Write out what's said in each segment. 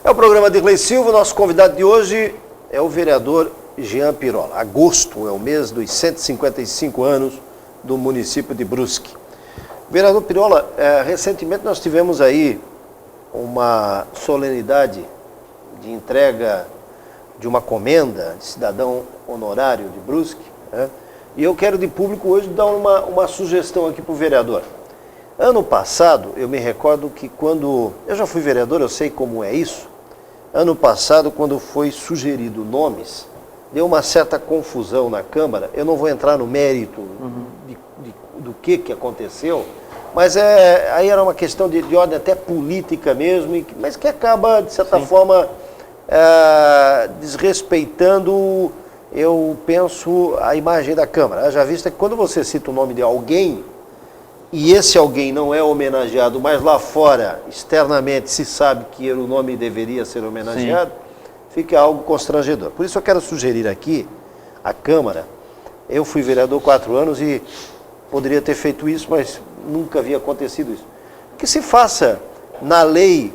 É o programa de Dirley Silva, nosso convidado de hoje é o vereador Jean Pirola. Agosto é o mês dos 155 anos do município de Brusque. Vereador Pirola, recentemente nós tivemos aí uma solenidade de entrega de uma comenda de cidadão honorário de Brusque, né? E eu quero de público hoje dar uma sugestão aqui para o vereador. Ano passado, eu me recordo que quando... Eu já fui vereador, eu sei como é isso. Ano passado, quando foi sugerido nomes, deu uma certa confusão na Câmara. Eu não vou entrar no mérito do que aconteceu, mas aí era uma questão de ordem até política mesmo, mas que acaba, de certa forma, desrespeitando, eu penso, a imagem da Câmara. Haja vista que quando você cita o nome de alguém, e esse alguém não é homenageado, mas lá fora, externamente, se sabe que o nome deveria ser homenageado, fica algo constrangedor. Por isso eu quero sugerir aqui, à Câmara, eu fui vereador 4 anos e poderia ter feito isso, mas nunca havia acontecido isso. Que se faça na lei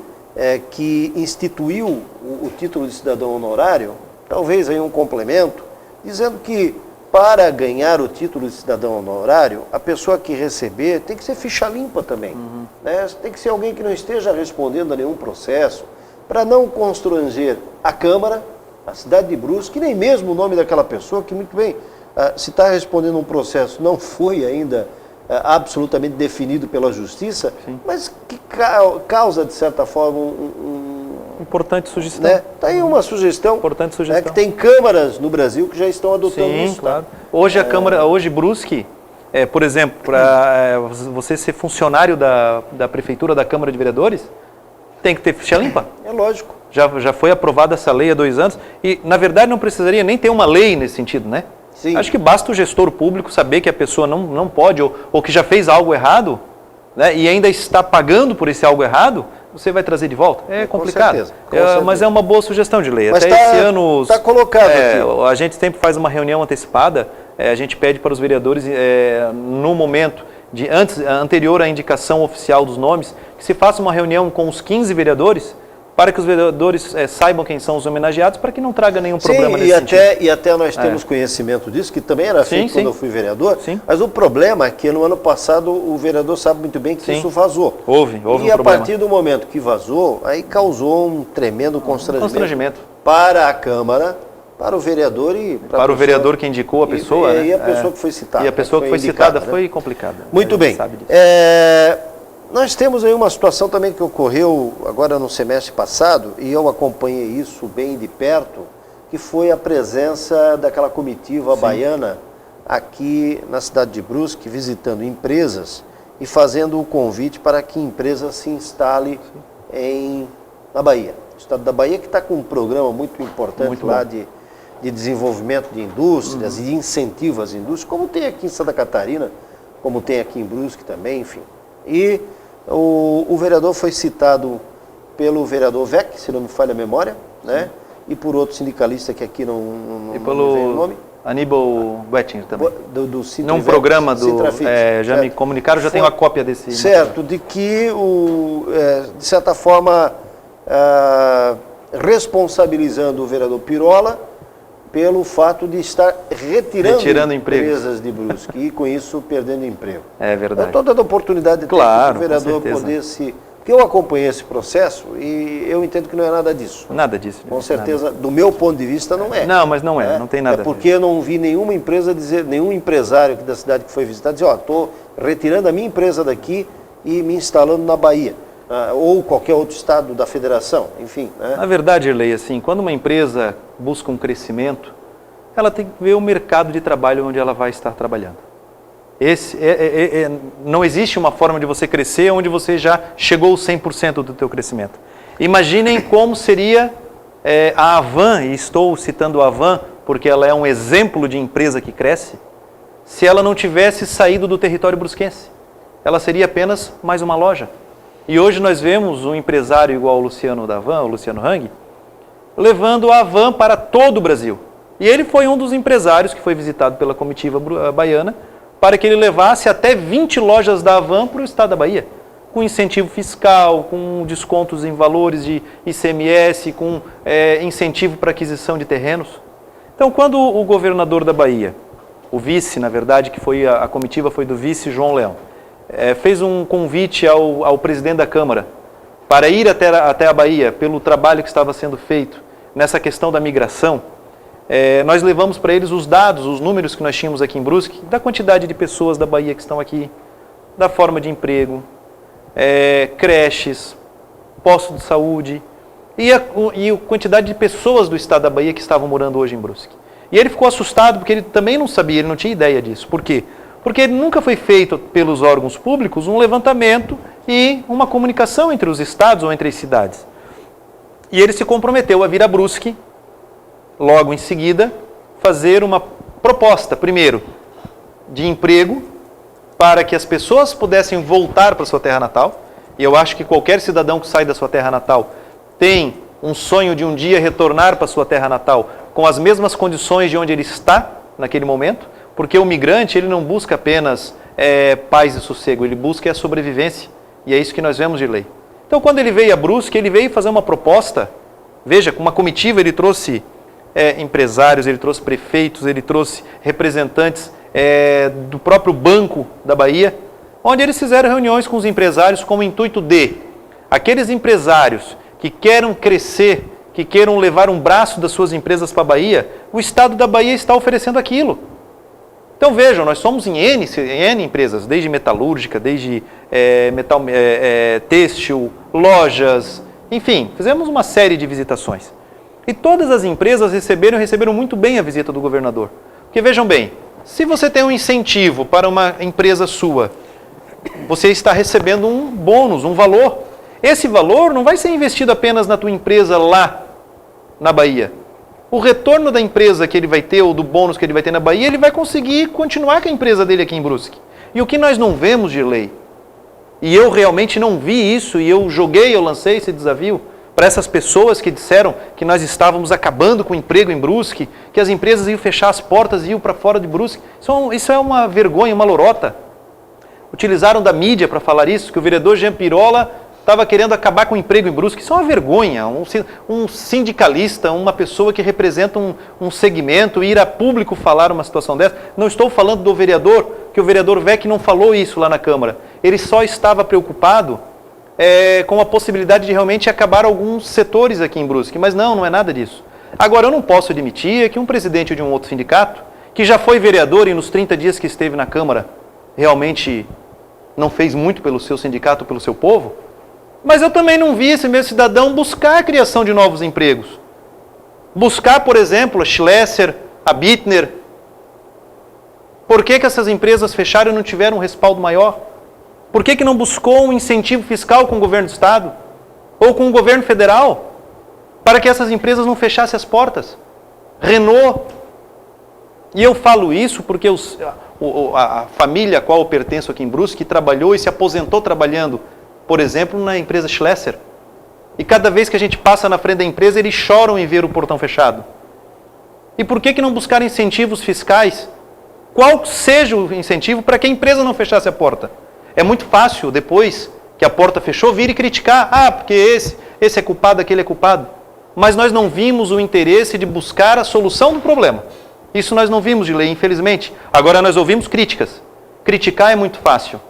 que instituiu o título de cidadão honorário, talvez aí um complemento, dizendo que para ganhar o título de cidadão honorário, a pessoa que receber tem que ser ficha limpa também. Né? Tem que ser alguém que não esteja respondendo a nenhum processo, para não constranger a Câmara, a cidade de Brusque, nem mesmo o nome daquela pessoa, que muito bem, se está respondendo um processo, não foi ainda absolutamente definido pela Justiça, mas que causa, de certa forma, Importante sugestão. Né? Tá aí uma sugestão. Importante sugestão. Que tem câmaras no Brasil que já estão adotando isso. Claro. Hoje a Câmara, hoje Brusque, por exemplo, para você ser funcionário da Prefeitura, da Câmara de Vereadores, tem que ter ficha limpa. É lógico. Já foi aprovada essa lei há 2 anos e, na verdade, não precisaria nem ter uma lei nesse sentido, né? Sim. Acho que basta o gestor público saber que a pessoa não pode ou que já fez algo errado, né, e ainda está pagando por esse algo errado, você vai trazer de volta. É complicado. Com certeza. Mas é uma boa sugestão de lei. Mas até esse ano está colocado aqui. A gente sempre faz uma reunião antecipada, a gente pede para os vereadores, no momento anterior à indicação oficial dos nomes, que se faça uma reunião com os 15 vereadores, para que os vereadores saibam quem são os homenageados, para que não traga nenhum problema nesse sentido. E até nós temos conhecimento disso, que também era feito quando eu fui vereador, mas o problema é que no ano passado o vereador sabe muito bem que isso vazou. Houve um problema. E a partir do momento que vazou, aí causou um tremendo constrangimento para a Câmara, para o vereador e para o vereador que indicou a pessoa. E a pessoa que foi citada. E a pessoa que foi citada foi complicada. Muito bem. Nós temos aí uma situação também que ocorreu agora no semestre passado, e eu acompanhei isso bem de perto, que foi a presença daquela comitiva baiana aqui na cidade de Brusque, visitando empresas e fazendo o convite para que empresas se instalem na Bahia. O estado da Bahia que está com um programa muito importante lá de desenvolvimento de indústrias e de incentivo às indústrias, como tem aqui em Santa Catarina, como tem aqui em Brusque também, enfim. E o vereador foi citado pelo vereador Vec, se não me falha a memória, né? E por outro sindicalista que aqui não pelo vem o nome. Aníbal Wettinger também. Do num programa já me comunicaram, já tenho uma cópia desse. Certo, de que, de certa forma, responsabilizando o vereador Pirola pelo fato de estar retirando empresas de Brusque e com isso perdendo emprego. É verdade. Eu estou dando oportunidade de o vereador poder porque eu acompanhei esse processo e eu entendo que não é nada disso. Nada disso. Com certeza, do meu ponto de vista, não é. Não, mas não é, não tem nada. Porque eu não vi nenhuma empresa nenhum empresário aqui da cidade que foi visitar dizer, estou retirando a minha empresa daqui e me instalando na Bahia. Ou qualquer outro estado da federação, enfim. Né? Na verdade, Irley, assim, quando uma empresa busca um crescimento, ela tem que ver o mercado de trabalho onde ela vai estar trabalhando. Não existe uma forma de você crescer onde você já chegou ao 100% do teu crescimento. Imaginem como seria a Avan, e estou citando a Avan porque ela é um exemplo de empresa que cresce, se ela não tivesse saído do território brusquense. Ela seria apenas mais uma loja. E hoje nós vemos um empresário igual o Luciano da Avan, o Luciano Hang, levando a Avan para todo o Brasil. E ele foi um dos empresários que foi visitado pela comitiva baiana para que ele levasse até 20 lojas da Avan para o estado da Bahia. com incentivo fiscal, com descontos em valores de ICMS, com incentivo para aquisição de terrenos. Então, quando o governador da Bahia, o vice, na verdade, que foi a comitiva foi do vice João Leão, fez um convite ao presidente da Câmara para ir até a Bahia pelo trabalho que estava sendo feito nessa questão da migração, nós levamos para eles os dados, os números que nós tínhamos aqui em Brusque, da quantidade de pessoas da Bahia que estão aqui, da forma de emprego, creches, postos de saúde e a quantidade de pessoas do estado da Bahia que estavam morando hoje em Brusque. E ele ficou assustado porque ele também não sabia, ele não tinha ideia disso. Por quê? Porque nunca foi feito pelos órgãos públicos um levantamento e uma comunicação entre os estados ou entre as cidades. E ele se comprometeu a vir a Brusque, logo em seguida, fazer uma proposta, primeiro, de emprego, para que as pessoas pudessem voltar para a sua terra natal. E eu acho que qualquer cidadão que sai da sua terra natal tem um sonho de um dia retornar para a sua terra natal com as mesmas condições de onde ele está naquele momento, porque o migrante ele não busca apenas paz e sossego, ele busca a sobrevivência. E é isso que nós vemos de lei. Então, quando ele veio a Brusque, ele veio fazer uma proposta. Veja, com uma comitiva ele trouxe empresários, ele trouxe prefeitos, ele trouxe representantes do próprio Banco da Bahia, onde eles fizeram reuniões com os empresários com o intuito de aqueles empresários que queiram crescer, que queiram levar um braço das suas empresas para a Bahia, o Estado da Bahia está oferecendo aquilo. Então vejam, nós somos em N empresas, desde metalúrgica, desde têxtil, lojas, enfim, fizemos uma série de visitações. E todas as empresas receberam muito bem a visita do governador. Porque vejam bem, se você tem um incentivo para uma empresa sua, você está recebendo um bônus, um valor. Esse valor não vai ser investido apenas na tua empresa lá na Bahia. O retorno da empresa que ele vai ter, ou do bônus que ele vai ter na Bahia, ele vai conseguir continuar com a empresa dele aqui em Brusque. E o que nós não vemos de lei, e eu realmente não vi isso, e eu lancei esse desafio para essas pessoas que disseram que nós estávamos acabando com o emprego em Brusque, que as empresas iam fechar as portas e iam para fora de Brusque. Isso é uma vergonha, uma lorota. Utilizaram da mídia para falar isso, que o vereador Jean Pirola estava querendo acabar com o emprego em Brusque. Isso é uma vergonha. Um sindicalista, uma pessoa que representa um segmento, ir a público falar uma situação dessa. Não estou falando do vereador, que o vereador Vec não falou isso lá na Câmara. Ele só estava preocupado com a possibilidade de realmente acabar alguns setores aqui em Brusque. Mas não é nada disso. Agora, eu não posso admitir que um presidente de um outro sindicato, que já foi vereador e nos 30 dias que esteve na Câmara, realmente não fez muito pelo seu sindicato, pelo seu povo, mas eu também não vi esse mesmo cidadão buscar a criação de novos empregos. Buscar, por exemplo, a Schlesser, a Bittner. Por que essas empresas fecharam e não tiveram um respaldo maior? Por que não buscou um incentivo fiscal com o governo do Estado? Ou com o governo federal? Para que essas empresas não fechassem as portas? Renault. E eu falo isso porque a família a qual eu pertenço aqui em Brusque, que trabalhou e se aposentou trabalhando, por exemplo, na empresa Schlesser. E cada vez que a gente passa na frente da empresa, eles choram em ver o portão fechado. E por que não buscar incentivos fiscais? Qual seja o incentivo para que a empresa não fechasse a porta? É muito fácil, depois que a porta fechou, vir e criticar. Porque esse é culpado, aquele é culpado. Mas nós não vimos o interesse de buscar a solução do problema. Isso nós não vimos de lei, infelizmente. Agora nós ouvimos críticas. Criticar é muito fácil.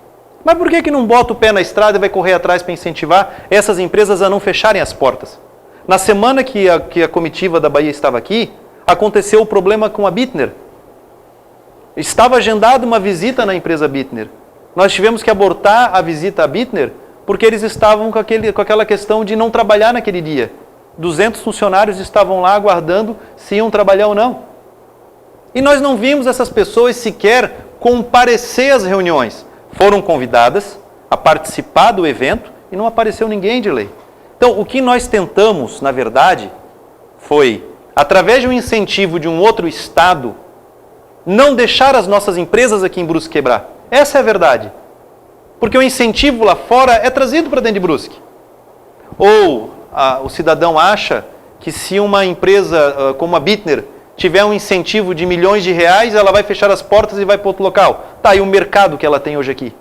Mas por que não bota o pé na estrada e vai correr atrás para incentivar essas empresas a não fecharem as portas? Na semana que a comitiva da Bahia estava aqui, aconteceu o problema com a Bittner. Estava agendada uma visita na empresa Bittner. Nós tivemos que abortar a visita à Bittner porque eles estavam com aquela questão de não trabalhar naquele dia. 200 funcionários estavam lá aguardando se iam trabalhar ou não. E nós não vimos essas pessoas sequer comparecer às reuniões. Foram convidadas a participar do evento e não apareceu ninguém de lei. Então, o que nós tentamos, na verdade, foi, através de um incentivo de um outro estado, não deixar as nossas empresas aqui em Brusque quebrar. Essa é a verdade. Porque o incentivo lá fora é trazido para dentro de Brusque. Ou o cidadão acha que se uma empresa como a Bittner tiver um incentivo de milhões de reais, ela vai fechar as portas e vai para outro local. Tá, e o mercado que ela tem hoje aqui?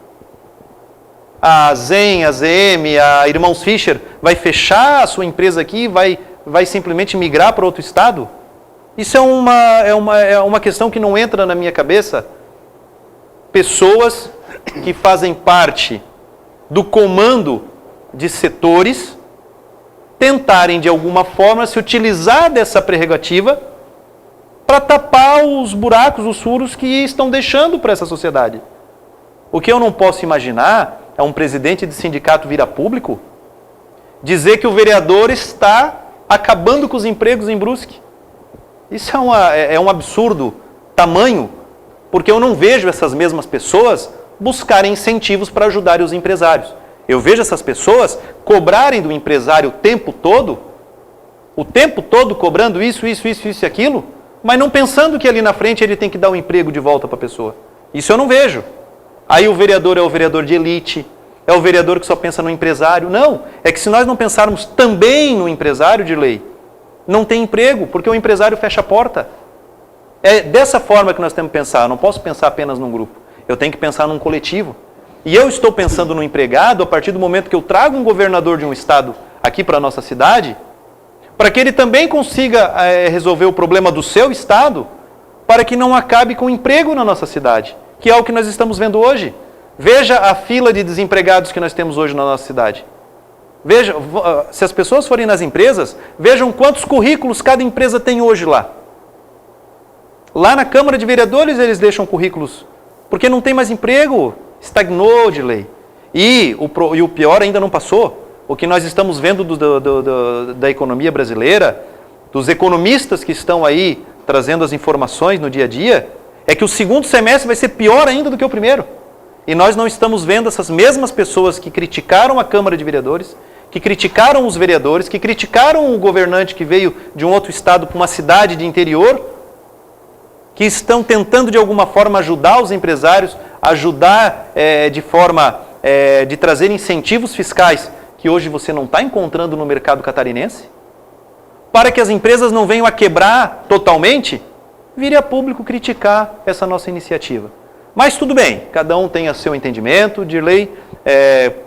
A Zen, a ZM, a Irmãos Fischer vai fechar a sua empresa aqui, vai simplesmente migrar para outro estado? Isso é uma questão que não entra na minha cabeça. Pessoas que fazem parte do comando de setores tentarem de alguma forma se utilizar dessa prerrogativa para tapar os buracos, os furos que estão deixando para essa sociedade. O que eu não posso imaginar é um presidente de sindicato vir a público dizer que o vereador está acabando com os empregos em Brusque. Isso é um absurdo tamanho, porque eu não vejo essas mesmas pessoas buscarem incentivos para ajudarem os empresários. Eu vejo essas pessoas cobrarem do empresário o tempo todo cobrando isso e aquilo, mas não pensando que ali na frente ele tem que dar um emprego de volta para a pessoa. Isso eu não vejo. Aí o vereador é o vereador de elite, é o vereador que só pensa no empresário. Não, é que se nós não pensarmos também no empresário de lei, não tem emprego, porque o empresário fecha a porta. É dessa forma que nós temos que pensar. Eu não posso pensar apenas num grupo, eu tenho que pensar num coletivo. E eu estou pensando no empregado a partir do momento que eu trago um governador de um estado aqui para a nossa cidade, para que ele também consiga resolver o problema do seu estado, para que não acabe com o emprego na nossa cidade, que é o que nós estamos vendo hoje. Veja a fila de desempregados que nós temos hoje na nossa cidade. Veja, se as pessoas forem nas empresas, vejam quantos currículos cada empresa tem hoje lá. Lá na Câmara de Vereadores eles deixam currículos, porque não tem mais emprego, estagnou de lei. E o pior ainda não passou. O que nós estamos vendo da economia brasileira, dos economistas que estão aí trazendo as informações no dia a dia, é que o segundo semestre vai ser pior ainda do que o primeiro. E nós não estamos vendo essas mesmas pessoas que criticaram a Câmara de Vereadores, que criticaram os vereadores, que criticaram o governante que veio de um outro estado para uma cidade de interior, que estão tentando de alguma forma ajudar os empresários, ajudar de forma de trazer incentivos fiscais que hoje você não está encontrando no mercado catarinense, para que as empresas não venham a quebrar totalmente, vire a público criticar essa nossa iniciativa. Mas tudo bem, cada um tem o seu entendimento de lei,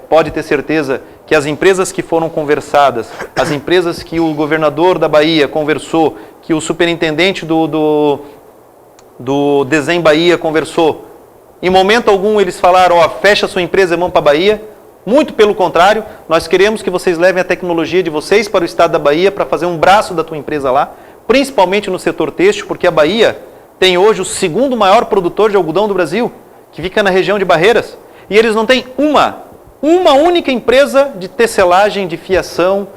pode ter certeza que as empresas que foram conversadas, as empresas que o governador da Bahia conversou, que o superintendente do Desenho Bahia conversou, em momento algum eles falaram, fecha sua empresa e vamos para a Bahia. Muito pelo contrário, nós queremos que vocês levem a tecnologia de vocês para o estado da Bahia para fazer um braço da tua empresa lá, principalmente no setor têxtil, porque a Bahia tem hoje o segundo maior produtor de algodão do Brasil, que fica na região de Barreiras, e eles não têm uma única empresa de tecelagem, de fiação,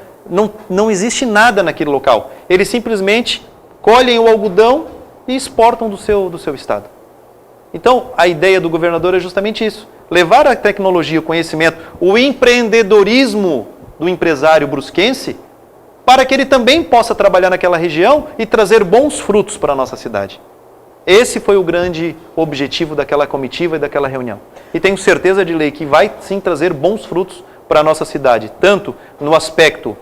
não existe nada naquele local. Eles simplesmente colhem o algodão e exportam do seu estado. Então, a ideia do governador é justamente isso, levar a tecnologia, o conhecimento, o empreendedorismo do empresário brusquense, para que ele também possa trabalhar naquela região e trazer bons frutos para a nossa cidade. Esse foi o grande objetivo daquela comitiva e daquela reunião. E tenho certeza de lei que vai sim trazer bons frutos para a nossa cidade, tanto no aspecto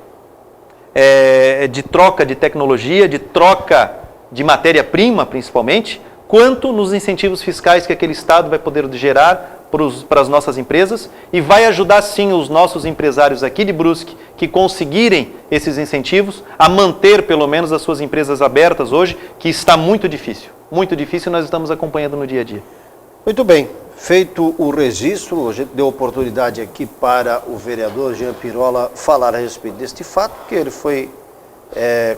de troca de tecnologia, de troca de matéria-prima principalmente, quanto nos incentivos fiscais que aquele Estado vai poder gerar para as nossas empresas e vai ajudar sim os nossos empresários aqui de Brusque que conseguirem esses incentivos a manter pelo menos as suas empresas abertas hoje, que está muito difícil nós estamos acompanhando no dia a dia. Muito bem, feito o registro, a gente deu oportunidade aqui para o vereador Jean Pirola falar a respeito deste fato, que ele foi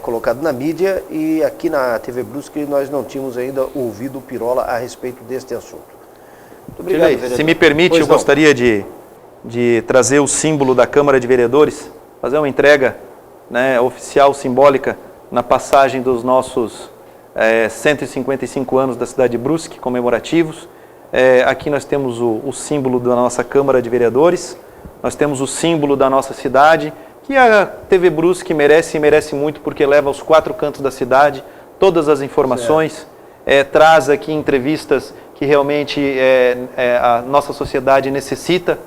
colocado na mídia e aqui na TV Brusque nós não tínhamos ainda ouvido o Pirola a respeito deste assunto. Muito obrigado, vereador. Se me permite, eu gostaria de trazer o símbolo da Câmara de Vereadores, fazer uma entrega oficial, simbólica, na passagem dos nossos 155 anos da cidade de Brusque, comemorativos. Aqui nós temos o símbolo da nossa Câmara de Vereadores, nós temos o símbolo da nossa cidade, que a TV Brusque merece e merece muito, porque leva aos 4 cantos da cidade todas as informações, traz aqui entrevistas que realmente a nossa sociedade necessita.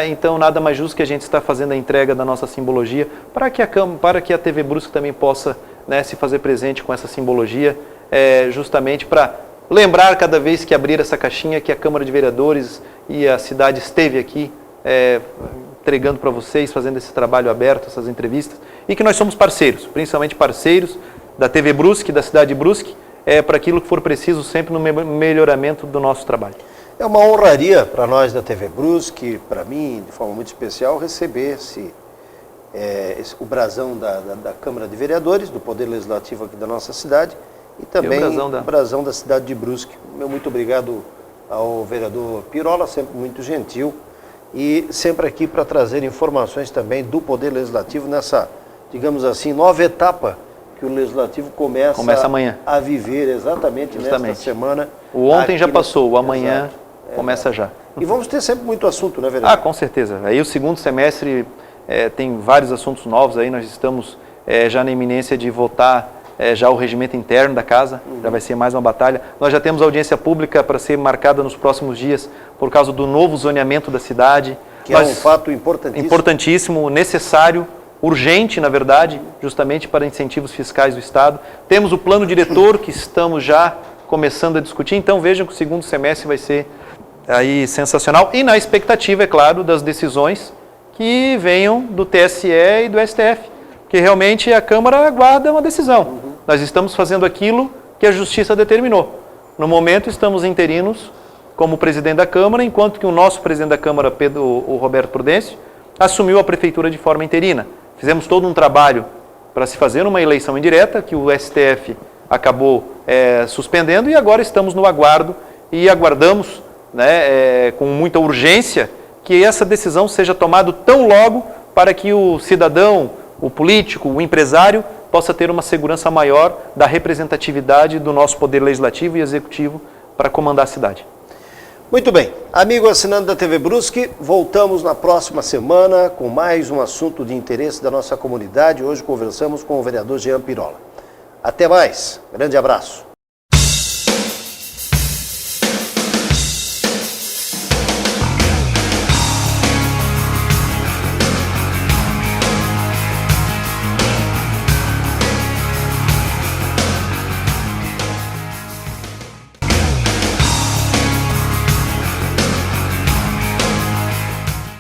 Então, nada mais justo que a gente estar fazendo a entrega da nossa simbologia, para que a TV Brusque também possa se fazer presente com essa simbologia, justamente para lembrar cada vez que abrir essa caixinha que a Câmara de Vereadores e a cidade esteve aqui entregando para vocês, fazendo esse trabalho aberto, essas entrevistas, e que nós somos parceiros, principalmente parceiros da TV Brusque, da cidade de Brusque, para aquilo que for preciso, sempre no melhoramento do nosso trabalho. É uma honraria para nós da TV Brusque, para mim, de forma muito especial, receber o brasão da Câmara de Vereadores, do Poder Legislativo aqui da nossa cidade, e também o brasão da cidade de Brusque. Meu muito obrigado ao vereador Pirola, sempre muito gentil, e sempre aqui para trazer informações também do Poder Legislativo nessa, digamos assim, nova etapa que o Legislativo começa amanhã a viver exatamente nesta semana. O ontem já passou, o amanhã começa já. E vamos ter sempre muito assunto, né, vereador? Com certeza. Aí o segundo semestre tem vários assuntos novos aí, nós estamos já na iminência de votar já o regimento interno da casa, já vai ser mais uma batalha. Nós já temos audiência pública para ser marcada nos próximos dias por causa do novo zoneamento da cidade. Que é um fato importantíssimo. Importantíssimo, necessário, urgente, na verdade, justamente para incentivos fiscais do Estado. Temos o plano diretor que estamos já começando a discutir, então vejam que o segundo semestre vai ser aí sensacional. E na expectativa, é claro, das decisões que venham do TSE e do STF, porque realmente a Câmara aguarda uma decisão. Nós estamos fazendo aquilo que a Justiça determinou. No momento estamos interinos como presidente da Câmara, enquanto que o nosso presidente da Câmara, o Roberto Prudêncio, assumiu a prefeitura de forma interina. Fizemos todo um trabalho para se fazer uma eleição indireta, que o STF acabou suspendendo, e agora estamos no aguardo e aguardamos com muita urgência que essa decisão seja tomada tão logo para que o cidadão, o político, o empresário possa ter uma segurança maior da representatividade do nosso Poder Legislativo e Executivo para comandar a cidade. Muito bem. Amigo assinante da TV Brusque, voltamos na próxima semana com mais um assunto de interesse da nossa comunidade. Hoje conversamos com o vereador Jean Pirola. Até mais. Grande abraço.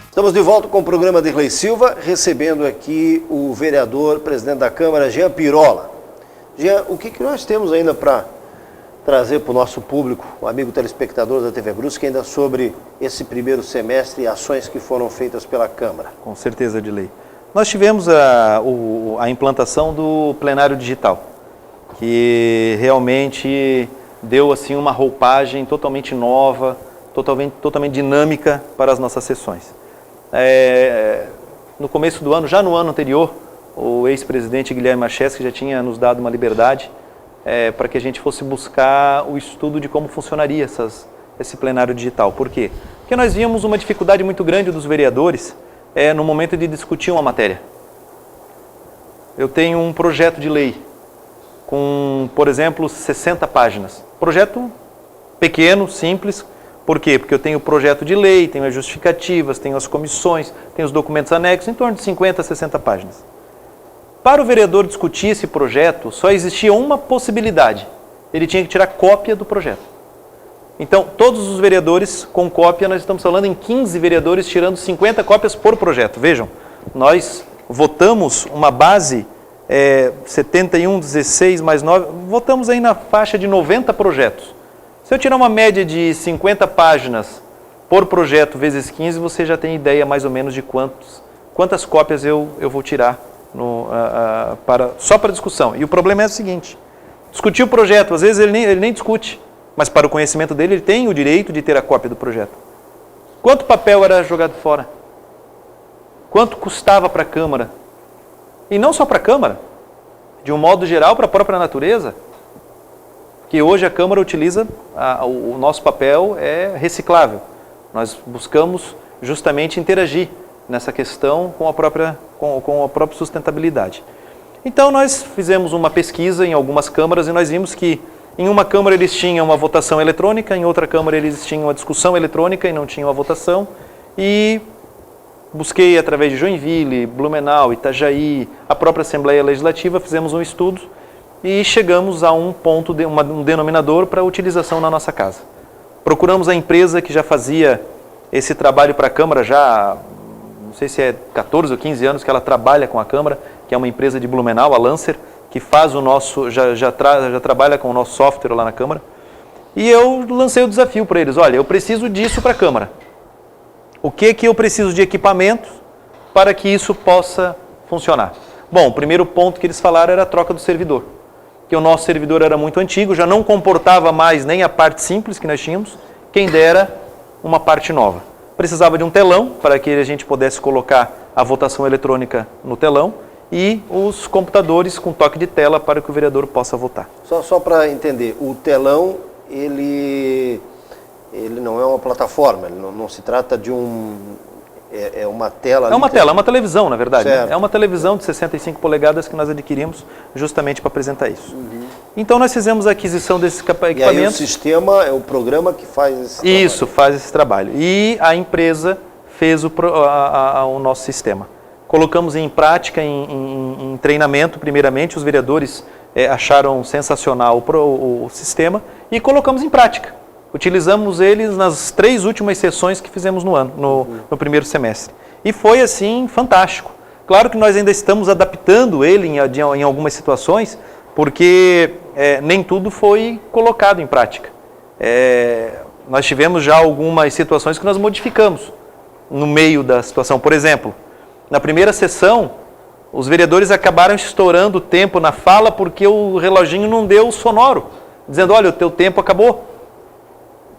Estamos de volta com o programa de Dirley Silva, recebendo aqui o vereador, presidente da Câmara, Jean Pirola. Jean, o que nós temos ainda para trazer para o nosso público, o amigo telespectador da TV Brusque, ainda sobre esse primeiro semestre e ações que foram feitas pela Câmara? Com certeza, Dirley. Nós tivemos a implantação do plenário digital, que realmente deu assim uma roupagem totalmente nova, totalmente dinâmica para as nossas sessões. No começo do ano, já no ano anterior, o ex-presidente Guilherme Macheschi já tinha nos dado uma liberdade para que a gente fosse buscar o estudo de como funcionaria esse plenário digital. Por quê? Porque nós víamos uma dificuldade muito grande dos vereadores no momento de discutir uma matéria. Eu tenho um projeto de lei com, por exemplo, 60 páginas. Projeto pequeno, simples. Por quê? Porque eu tenho o projeto de lei, tenho as justificativas, tenho as comissões, tenho os documentos anexos, em torno de 50 a 60 páginas. Para o vereador discutir esse projeto, só existia uma possibilidade. Ele tinha que tirar cópia do projeto. Então, todos os vereadores com cópia, nós estamos falando em 15 vereadores tirando 50 cópias por projeto. Vejam, nós votamos uma base 71, 16 mais 9, votamos aí na faixa de 90 projetos. Se eu tirar uma média de 50 páginas por projeto vezes 15, você já tem ideia mais ou menos de quantas cópias eu vou tirar só para discussão. E o problema é o seguinte, discutir o projeto, às vezes ele nem discute, mas para o conhecimento dele, ele tem o direito de ter a cópia do projeto. Quanto papel era jogado fora? Quanto custava para a Câmara? E não só para a Câmara, de um modo geral para a própria natureza. Que hoje a Câmara utiliza, o nosso papel é reciclável. Nós buscamos justamente interagir nessa questão com a própria sustentabilidade. Então nós fizemos uma pesquisa em algumas câmaras e nós vimos que em uma Câmara eles tinham uma votação eletrônica, em outra Câmara eles tinham uma discussão eletrônica e não tinham a votação. E busquei através de Joinville, Blumenau, Itajaí, a própria Assembleia Legislativa, fizemos um estudo e chegamos a um denominador para a utilização na nossa casa. Procuramos a empresa que já fazia esse trabalho para a Câmara já, não sei se é 14 ou 15 anos que ela trabalha com a Câmara, que é uma empresa de Blumenau, a Lancer, que faz o nosso, já trabalha com o nosso software lá na Câmara. E eu lancei o desafio para eles, olha, eu preciso disso para a Câmara. O que eu preciso de equipamentos para que isso possa funcionar? Bom, o primeiro ponto que eles falaram era a troca do servidor. Que o nosso servidor era muito antigo, já não comportava mais nem a parte simples que nós tínhamos, quem dera uma parte nova. Precisava de um telão para que a gente pudesse colocar a votação eletrônica no telão e os computadores com toque de tela para que o vereador possa votar. Só para entender, o telão, ele não é uma plataforma, ele não se trata de é uma tela... É uma tela, é uma televisão, na verdade. Certo. É uma televisão de 65 polegadas que nós adquirimos justamente para apresentar isso. Então nós fizemos a aquisição desses equipamentos. E aí o sistema é o programa que faz esse trabalho. Isso, faz esse trabalho. E a empresa fez o nosso sistema. Colocamos em prática, em treinamento, primeiramente, os vereadores acharam sensacional o sistema e colocamos em prática. Utilizamos eles nas 3 últimas sessões que fizemos no ano, no primeiro semestre. E foi, assim, fantástico. Claro que nós ainda estamos adaptando ele em algumas situações, porque nem tudo foi colocado em prática. Nós tivemos já algumas situações que nós modificamos no meio da situação. Por exemplo, na primeira sessão, os vereadores acabaram estourando o tempo na fala porque o reloginho não deu sonoro, dizendo, olha, o teu tempo acabou.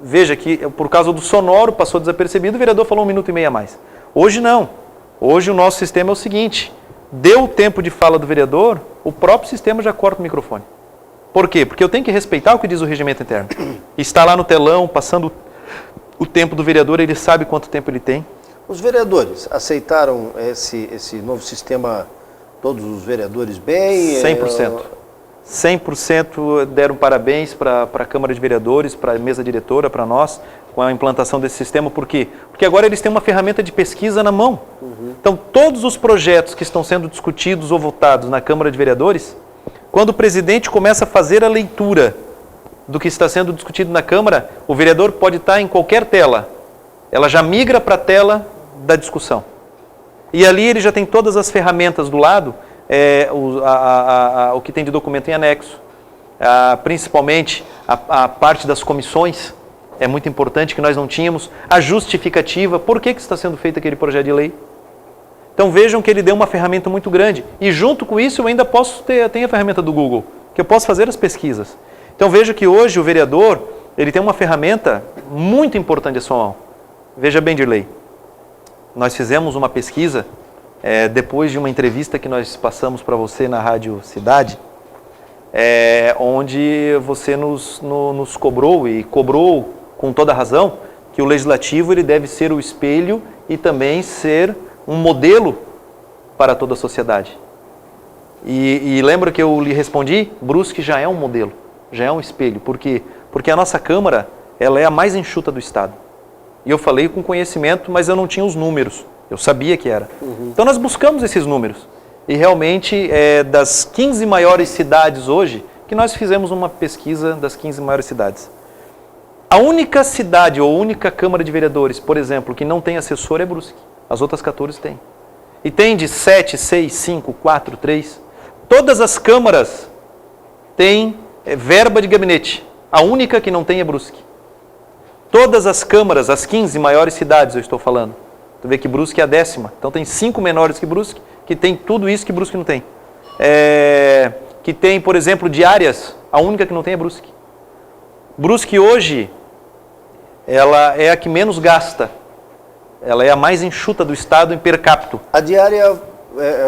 Veja que por causa do sonoro passou desapercebido, o vereador falou 1 minuto e meio a mais. Hoje não. Hoje o nosso sistema é o seguinte, deu o tempo de fala do vereador, o próprio sistema já corta o microfone. Por quê? Porque eu tenho que respeitar o que diz o regimento interno. Está lá no telão, passando o tempo do vereador, ele sabe quanto tempo ele tem. Os vereadores aceitaram esse novo sistema, todos os vereadores bem? 100%. 100% deram parabéns para a Câmara de Vereadores, para a mesa diretora, para nós, com a implantação desse sistema. Por quê? Porque agora eles têm uma ferramenta de pesquisa na mão. Então, todos os projetos que estão sendo discutidos ou votados na Câmara de Vereadores, quando o presidente começa a fazer a leitura do que está sendo discutido na Câmara, o vereador pode estar em qualquer tela. Ela já migra para a tela da discussão. E ali ele já tem todas as ferramentas do lado, o que tem de documento em anexo, principalmente a parte das comissões, é muito importante que nós não tínhamos, a justificativa, por que está sendo feito aquele projeto de lei. Então vejam que ele deu uma ferramenta muito grande, e junto com isso eu ainda tenho a ferramenta do Google, que eu posso fazer as pesquisas. Então veja que hoje o vereador, ele tem uma ferramenta muito importante à sua mão. Veja bem, Dirley, nós fizemos uma pesquisa, depois de uma entrevista que nós passamos para você na Rádio Cidade, onde você nos cobrou, e cobrou com toda razão, que o Legislativo ele deve ser o espelho e também ser um modelo para toda a sociedade. E lembra que eu lhe respondi? Brusque já é um modelo, já é um espelho. Por quê? Porque a nossa Câmara ela é a mais enxuta do Estado. E eu falei com conhecimento, mas eu não tinha os números. Eu sabia que era. Então nós buscamos esses números. E realmente, das 15 maiores cidades hoje, que nós fizemos uma pesquisa das 15 maiores cidades. A única cidade ou única Câmara de Vereadores, por exemplo, que não tem assessor é Brusque. As outras 14 têm. E tem de 7, 6, 5, 4, 3. Todas as câmaras têm verba de gabinete. A única que não tem é Brusque. Todas as câmaras, as 15 maiores cidades, eu estou falando. Tu vê que Brusque é a 10ª. Então tem 5 menores que Brusque, que tem tudo isso que Brusque não tem. Que tem, por exemplo, diárias, a única que não tem é Brusque. Brusque hoje, ela é a que menos gasta. Ela é a mais enxuta do Estado em per capita. A diária,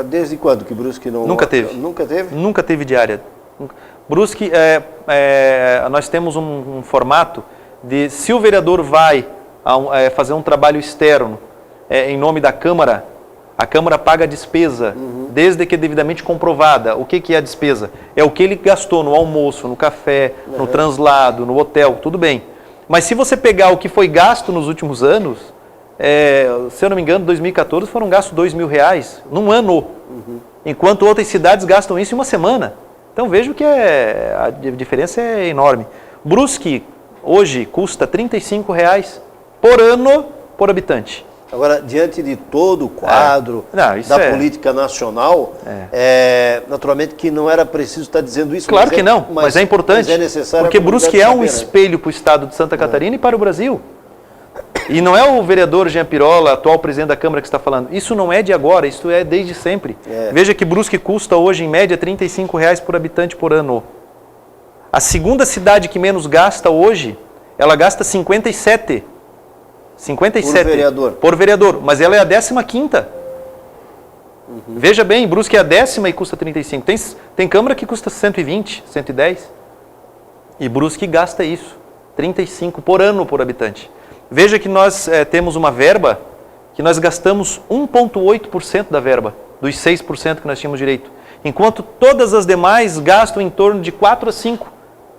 desde quando que Brusque não... Nunca teve. Nunca teve? Nunca teve diária. Brusque, nós temos um formato de, se o vereador vai fazer um trabalho externo em nome da Câmara, a Câmara paga a despesa, desde que devidamente comprovada. O que é a despesa? É o que ele gastou no almoço, no café, no translado, no hotel, tudo bem. Mas se você pegar o que foi gasto nos últimos anos, se eu não me engano, em 2014 foram gastos R$2.000 num ano, enquanto outras cidades gastam isso em uma semana. Então vejo que a diferença é enorme. Brusque hoje custa R$35 por por habitante. Agora, diante de todo o quadro da política nacional, naturalmente que não era preciso estar dizendo isso. Claro que não, mas é importante, porque Brusque é um espelho para o estado de Santa Catarina e para o Brasil. E não é o vereador Jean Pirola, atual presidente da Câmara, que está falando. Isso não é de agora, isso é desde sempre. Veja que Brusque custa hoje, em média, R$ 35,00 por habitante por ano. A segunda cidade que menos gasta hoje, ela gasta 57. 57 por vereador, mas ela é a 15ª. Veja bem, Brusque é a 10ª e custa 35. Tem Câmara que custa 120, 110. E Brusque gasta isso, 35 por ano por habitante. Veja que nós temos uma verba que nós gastamos 1,8% da verba, dos 6% que nós tínhamos direito. Enquanto todas as demais gastam em torno de 4 a 5%.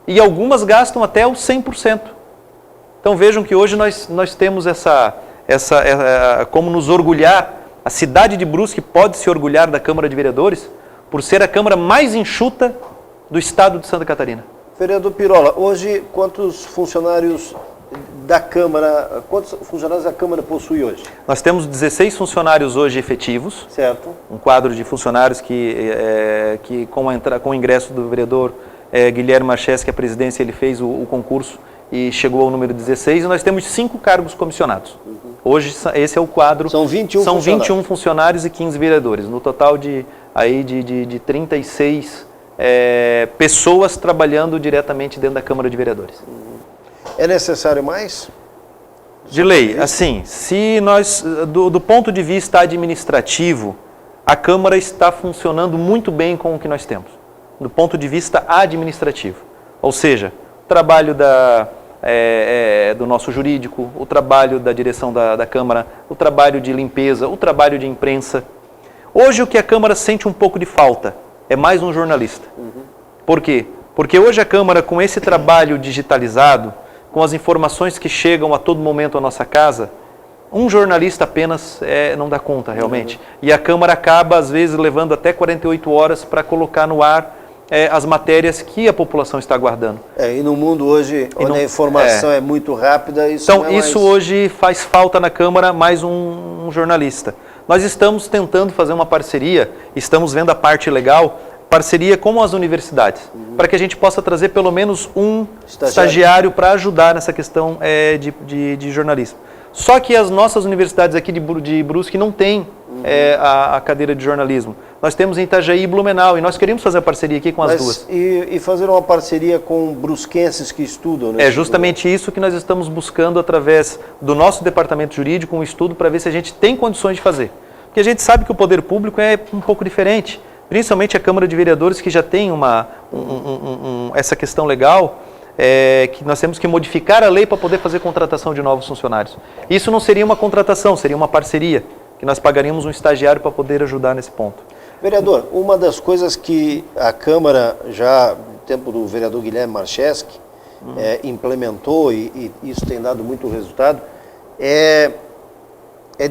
E algumas gastam até os 100%. Então vejam que hoje nós temos como nos orgulhar. A cidade de Brusque pode se orgulhar da Câmara de Vereadores por ser a Câmara mais enxuta do estado de Santa Catarina. Vereador Pirola, hoje quantos funcionários da Câmara possui hoje? Nós temos 16 funcionários hoje efetivos. Certo. Um quadro de funcionários que com o ingresso do vereador Guilherme Marcheschi, a presidência, ele fez o concurso e chegou ao número 16, e nós temos 5 cargos comissionados. Hoje esse é o quadro. São 21 funcionários e 15 vereadores, no total de 36 pessoas trabalhando diretamente dentro da Câmara de Vereadores. É necessário mais? De lei, assim, se nós, do ponto de vista administrativo, a Câmara está funcionando muito bem com o que nós temos, do ponto de vista administrativo. Ou seja, o trabalho do nosso jurídico, o trabalho da direção da Câmara, o trabalho de limpeza, o trabalho de imprensa. Hoje o que a Câmara sente um pouco de falta é mais um jornalista. Por quê? Porque hoje a Câmara, com esse trabalho digitalizado, com as informações que chegam a todo momento à nossa casa, um jornalista apenas não dá conta realmente. E a Câmara acaba, às vezes, levando até 48 horas para colocar no ar as matérias que a população está aguardando. E no mundo hoje, onde a informação é muito rápida, isso então, isso hoje faz falta na Câmara, mais um jornalista. Nós estamos tentando fazer uma parceria, estamos vendo a parte legal, parceria com as universidades, para que a gente possa trazer pelo menos um estagiário para ajudar nessa questão de jornalismo. Só que as nossas universidades aqui de Brusque não têm a cadeira de jornalismo. Nós temos em Itajaí e Blumenau, e nós queríamos fazer a parceria aqui com as duas. E fazer uma parceria com brusquenses que estudam? É justamente isso que nós estamos buscando através do nosso departamento jurídico, um estudo para ver se a gente tem condições de fazer. Porque a gente sabe que o poder público é um pouco diferente, principalmente a Câmara de Vereadores, que já tem essa questão legal, que nós temos que modificar a lei para poder fazer contratação de novos funcionários. Isso não seria uma contratação, seria uma parceria, que nós pagaríamos um estagiário para poder ajudar nesse ponto. Vereador, uma das coisas que a Câmara, já no tempo do vereador Guilherme Marcheschi, implementou, e isso tem dado muito resultado, é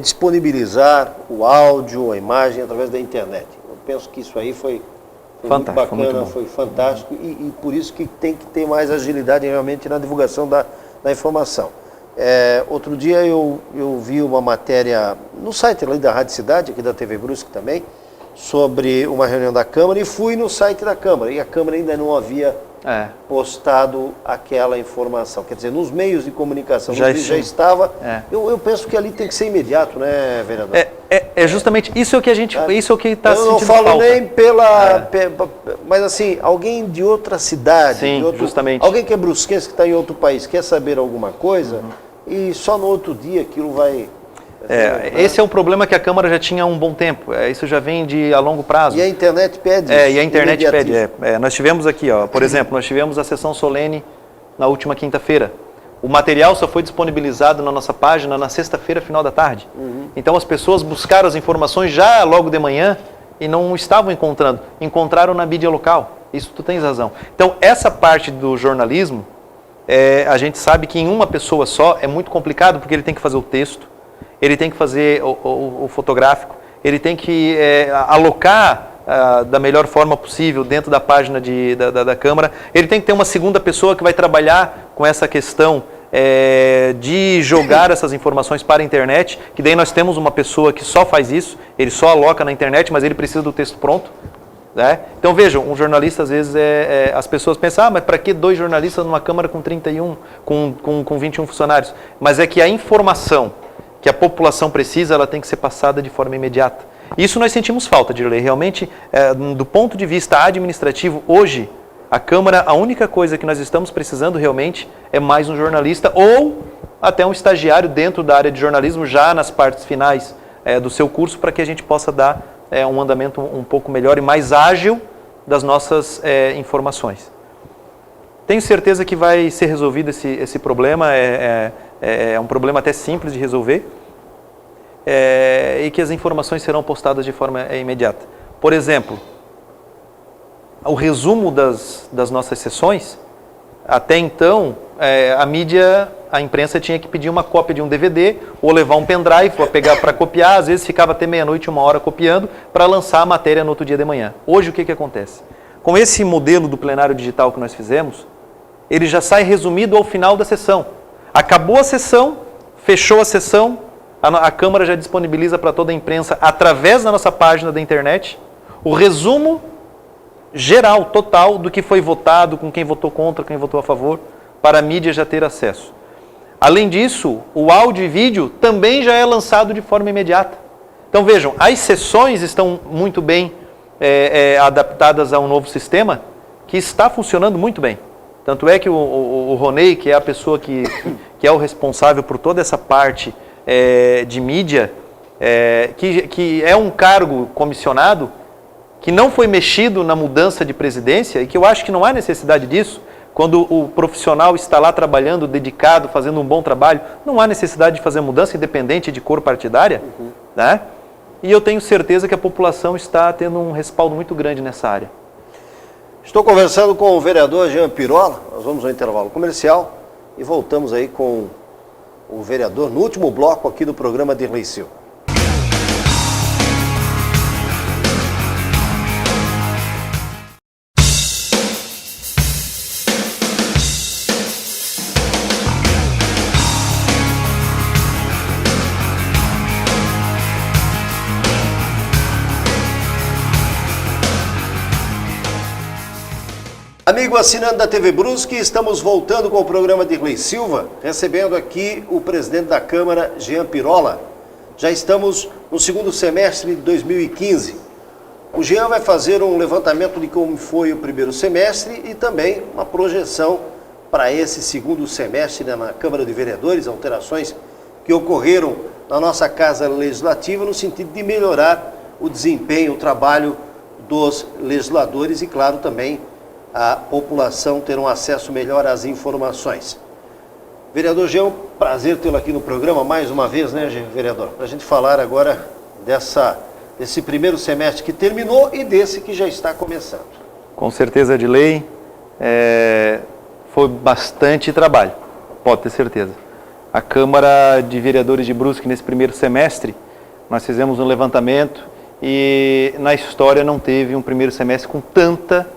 disponibilizar o áudio, a imagem através da internet. Eu penso que isso aí foi muito bacana, foi fantástico, e por isso que tem que ter mais agilidade realmente na divulgação da informação. Outro dia eu vi uma matéria no site ali da Rádio Cidade, aqui da TV Brusque também, sobre uma reunião da Câmara, e fui no site da Câmara, e a Câmara ainda não havia postado aquela informação. Quer dizer, nos meios de comunicação já estava. Eu penso que ali tem que ser imediato, né, vereador? É justamente isso que a gente, isso que está sentindo falta. Eu não falo nem mas assim, alguém de outra cidade, justamente. Alguém que é brusquense, que está em outro país, quer saber alguma coisa, e só no outro dia aquilo vai... Esse é um problema que a Câmara já tinha há um bom tempo. Isso já vem a longo prazo. E a internet pede isso. E a internet pede. Nós tivemos aqui, por exemplo, nós tivemos a sessão solene na última quinta-feira. O material só foi disponibilizado na nossa página na sexta-feira, final da tarde. Então as pessoas buscaram as informações já logo de manhã e não estavam encontrando. Encontraram na mídia local. Isso tu tens razão. Então essa parte do jornalismo, a gente sabe que em uma pessoa só é muito complicado, porque ele tem que fazer o texto, ele tem que fazer o fotográfico, ele tem que alocar da melhor forma possível dentro da página da Câmara, ele tem que ter uma segunda pessoa que vai trabalhar com essa questão de jogar essas informações para a internet, que daí nós temos uma pessoa que só faz isso, ele só aloca na internet, mas ele precisa do texto pronto. Né? Então vejam, um jornalista às vezes as pessoas pensam, mas para que 2 jornalistas numa Câmara com 31, com 21 funcionários? Mas é que a informação que a população precisa, ela tem que ser passada de forma imediata. Isso nós sentimos falta, Dirley. Realmente, do ponto de vista administrativo, hoje, a Câmara, a única coisa que nós estamos precisando realmente é mais um jornalista ou até um estagiário dentro da área de jornalismo, já nas partes finais do seu curso, para que a gente possa dar um andamento um pouco melhor e mais ágil das nossas informações. Tenho certeza que vai ser resolvido esse problema, é um problema até simples de resolver, e que as informações serão postadas de forma imediata. Por exemplo, o resumo das nossas sessões, até então, a imprensa tinha que pedir uma cópia de um DVD ou levar um pendrive para pegar para copiar, às vezes ficava até meia-noite, 1h copiando, para lançar a matéria no outro dia de manhã. Hoje o que acontece? Com esse modelo do plenário digital que nós fizemos, ele já sai resumido ao final da sessão. Acabou a sessão, fechou a sessão, a Câmara já disponibiliza para toda a imprensa, através da nossa página da internet, o resumo geral, total, do que foi votado, com quem votou contra, quem votou a favor, para a mídia já ter acesso. Além disso, o áudio e vídeo também já é lançado de forma imediata. Então vejam, as sessões estão muito bem adaptadas a um novo sistema que está funcionando muito bem. Tanto é que o Ronei, que é a pessoa que é o responsável por toda essa parte de mídia, que é um cargo comissionado, que não foi mexido na mudança de presidência e que eu acho que não há necessidade disso, quando o profissional está lá trabalhando, dedicado, fazendo um bom trabalho, não há necessidade de fazer mudança independente de cor partidária, né? E eu tenho certeza que a população está tendo um respaldo muito grande nessa área. Estou conversando com o vereador Jean Pirola, nós vamos ao intervalo comercial e voltamos aí com o vereador no último bloco aqui do programa Dirley Silva. Amigo assinante da TV Brusque, estamos voltando com o programa Dirley Silva, recebendo aqui o presidente da Câmara, Jean Pirola. Já estamos no segundo semestre de 2015. O Jean vai fazer um levantamento de como foi o primeiro semestre e também uma projeção para esse segundo semestre na Câmara de Vereadores, alterações que ocorreram na nossa Casa Legislativa no sentido de melhorar o desempenho, o trabalho dos legisladores e, claro, também a população ter um acesso melhor às informações. Vereador Jean, prazer tê-lo aqui no programa mais uma vez, né, vereador? Para a gente falar agora desse primeiro semestre que terminou e desse que já está começando. Com certeza, Dirley, foi bastante trabalho, pode ter certeza. A Câmara de Vereadores de Brusque, nesse primeiro semestre, nós fizemos um levantamento e na história não teve um primeiro semestre com tanta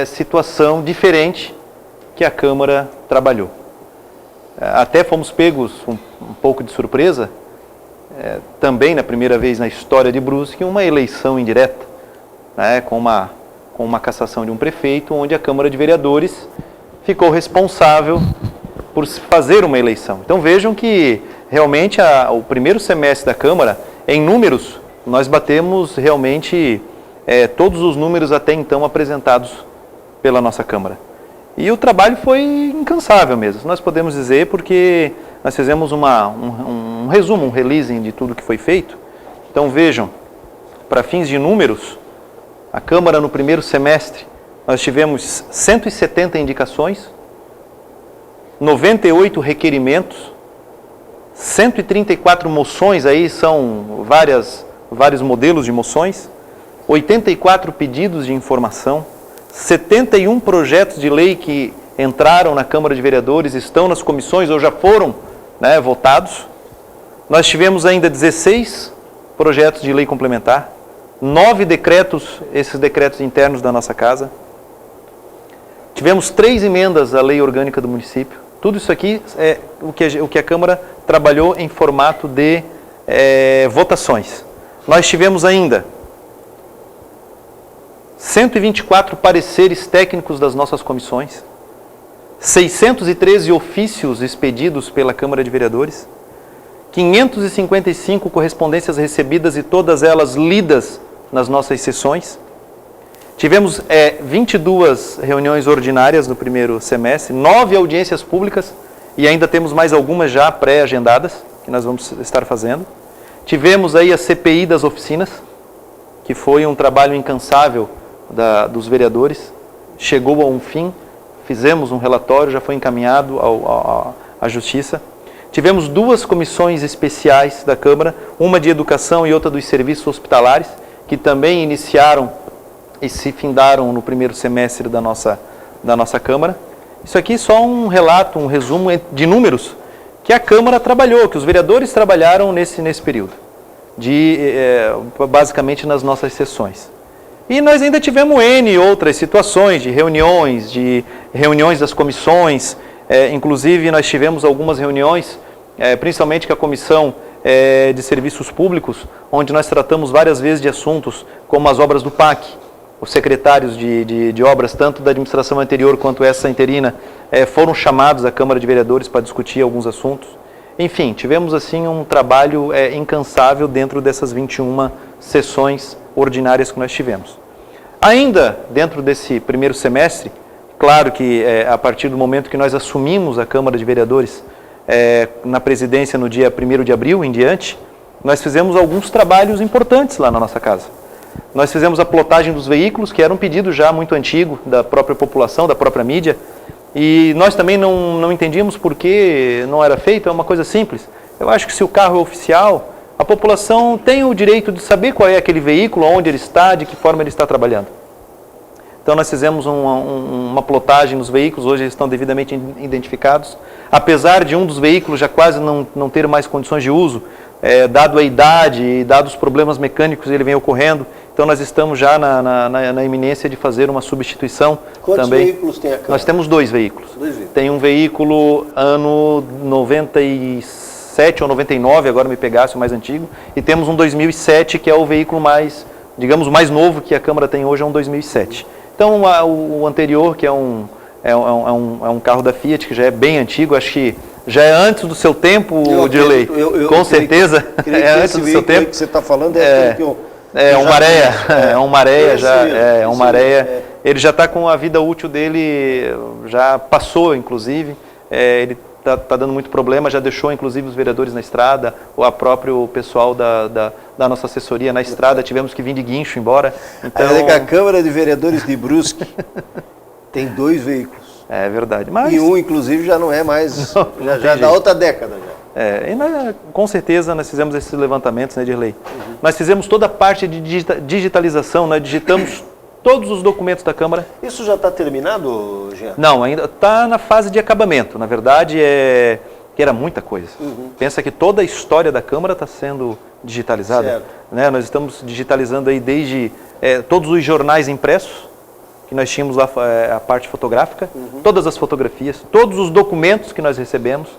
situação diferente que a Câmara trabalhou. Até fomos pegos um pouco de surpresa, também na primeira vez na história de Brusque, uma eleição indireta, né, com uma cassação de um prefeito, onde a Câmara de Vereadores ficou responsável por fazer uma eleição. Então vejam que realmente o primeiro semestre da Câmara, em números, nós batemos realmente todos os números até então apresentados pela nossa Câmara. E o trabalho foi incansável mesmo, nós podemos dizer, porque nós fizemos um resumo, um releasing de tudo que foi feito. Então vejam, para fins de números, a Câmara no primeiro semestre, nós tivemos 170 indicações, 98 requerimentos, 134 moções, aí são vários modelos de moções, 84 pedidos de informação, 71 projetos de lei que entraram na Câmara de Vereadores, estão nas comissões ou já foram, né, votados. Nós tivemos ainda 16 projetos de lei complementar, 9 decretos, esses decretos internos da nossa casa. Tivemos 3 emendas à lei orgânica do município, Tudo isso aqui é o que a Câmara trabalhou em formato de votações. Nós tivemos ainda 124 pareceres técnicos das nossas comissões, 613 ofícios expedidos pela Câmara de Vereadores, 555 correspondências recebidas e todas elas lidas nas nossas sessões. Tivemos 22 reuniões ordinárias no primeiro semestre, 9 audiências públicas e ainda temos mais algumas já pré-agendadas que nós vamos estar fazendo. Tivemos aí a CPI das oficinas, que foi um trabalho incansável dos vereadores, chegou a um fim, fizemos um relatório, já foi encaminhado à Justiça. Tivemos 2 comissões especiais da Câmara, uma de Educação e outra dos Serviços Hospitalares, que também iniciaram e se findaram no primeiro semestre da nossa Câmara. Isso aqui é só um relato, um resumo de números que a Câmara trabalhou, que os vereadores trabalharam nesse período, basicamente nas nossas sessões. E nós ainda tivemos N outras situações de reuniões das comissões, inclusive nós tivemos algumas reuniões, principalmente com a Comissão de Serviços Públicos, onde nós tratamos várias vezes de assuntos como as obras do PAC. Os secretários de obras, tanto da administração anterior quanto essa interina, foram chamados à Câmara de Vereadores para discutir alguns assuntos. Enfim, tivemos assim um trabalho incansável dentro dessas 21 sessões ordinárias que nós tivemos. Ainda dentro desse primeiro semestre, claro que a partir do momento que nós assumimos a Câmara de Vereadores na presidência no dia 1º de abril em diante, nós fizemos alguns trabalhos importantes lá na nossa casa. Nós fizemos a plotagem dos veículos, que era um pedido já muito antigo da própria população, da própria mídia, e nós também não entendíamos por que não era feito, é uma coisa simples. Eu acho que se o carro é oficial, a população tem o direito de saber qual é aquele veículo, onde ele está, de que forma ele está trabalhando. Então nós fizemos uma plotagem nos veículos, hoje eles estão devidamente identificados. Apesar de um dos veículos já quase não ter mais condições de uso, dado a idade e dados os problemas mecânicos ele vem ocorrendo, então nós estamos já na iminência de fazer uma substituição. Quantos também. Veículos tem a Câmara? Nós temos 2 veículos. Tem um veículo ano 97 ou 99, agora me pegasse o mais antigo, e temos um 2007 que é o veículo mais, digamos, mais novo que a Câmara tem hoje, é um 2007. Então o anterior, que é um carro da Fiat, que já é bem antigo, acho que já é antes do seu tempo, Dirley, com certeza, antes do seu tempo. Que você está falando é aquele que eu... um Maréia, ele já está com a vida útil dele, já passou inclusive, ele está dando muito problema, já deixou inclusive os vereadores na estrada, ou a próprio pessoal da nossa assessoria na estrada, tivemos que vir de guincho embora. Então... A Câmara de Vereadores de Brusque tem 2 veículos. É verdade. Mas... E um inclusive já não é mais, já é da outra década já. E nós, com certeza nós fizemos esses levantamentos, né, Dirley? Nós fizemos toda a parte de digitalização, nós digitamos todos os documentos da Câmara. Isso já está terminado, Jean? Não, ainda está na fase de acabamento. Na verdade, que era muita coisa. Pensa que toda a história da Câmara está sendo digitalizada. Né? Nós estamos digitalizando aí desde todos os jornais impressos, que nós tínhamos lá a parte fotográfica, todas as fotografias, todos os documentos que nós recebemos,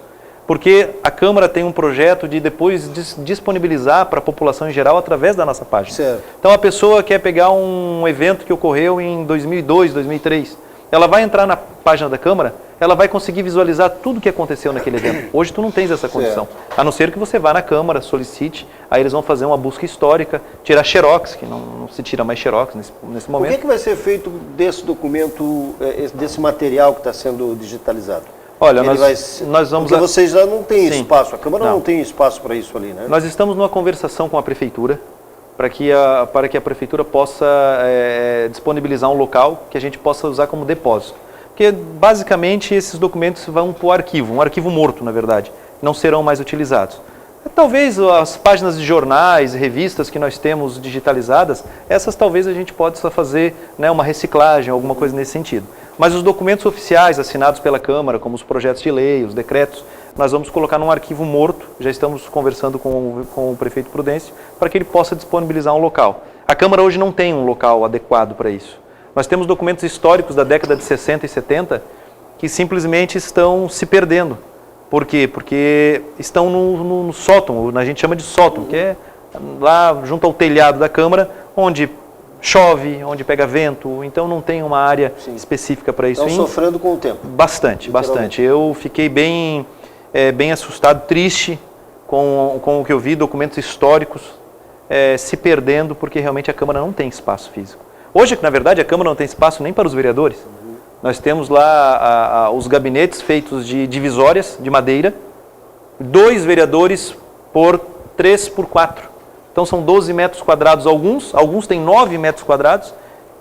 porque a Câmara tem um projeto de depois disponibilizar para a população em geral através da nossa página. Certo. Então a pessoa quer pegar um evento que ocorreu em 2002, 2003, ela vai entrar na página da Câmara, ela vai conseguir visualizar tudo o que aconteceu naquele evento. Hoje tu não tens essa condição, a não ser que você vá na Câmara, solicite, aí eles vão fazer uma busca histórica, tirar xerox, que não se tira mais xerox nesse momento. O que vai ser feito desse documento, desse material que está sendo digitalizado? Olha, nós vamos... Porque vocês já não têm espaço, a Câmara não tem espaço para isso ali, né? Nós estamos numa conversação com a Prefeitura, para que a Prefeitura possa disponibilizar um local que a gente possa usar como depósito. Porque, basicamente, esses documentos vão para o arquivo, um arquivo morto, na verdade, não serão mais utilizados. Talvez as páginas de jornais, revistas que nós temos digitalizadas, essas talvez a gente possa fazer, né, uma reciclagem, alguma coisa nesse sentido. Mas os documentos oficiais assinados pela Câmara, como os projetos de lei, os decretos, nós vamos colocar num arquivo morto, já estamos conversando com o prefeito Prudêncio, para que ele possa disponibilizar um local. A Câmara hoje não tem um local adequado para isso. Nós temos documentos históricos da década de 60 e 70, que simplesmente estão se perdendo. Por quê? Porque estão no sótão, a gente chama de sótão, que é lá junto ao telhado da Câmara, onde chove, onde pega vento, então não tem uma área específica para isso. Estão sofrendo com o tempo. Bastante, bastante. Eu fiquei bem assustado, triste com o que eu vi, documentos históricos se perdendo, porque realmente a Câmara não tem espaço físico. Hoje, na verdade, a Câmara não tem espaço nem para os vereadores. Nós temos lá os gabinetes feitos de divisórias de madeira, 2 vereadores por 3 por 4. Então são 12 metros quadrados alguns têm 9 metros quadrados,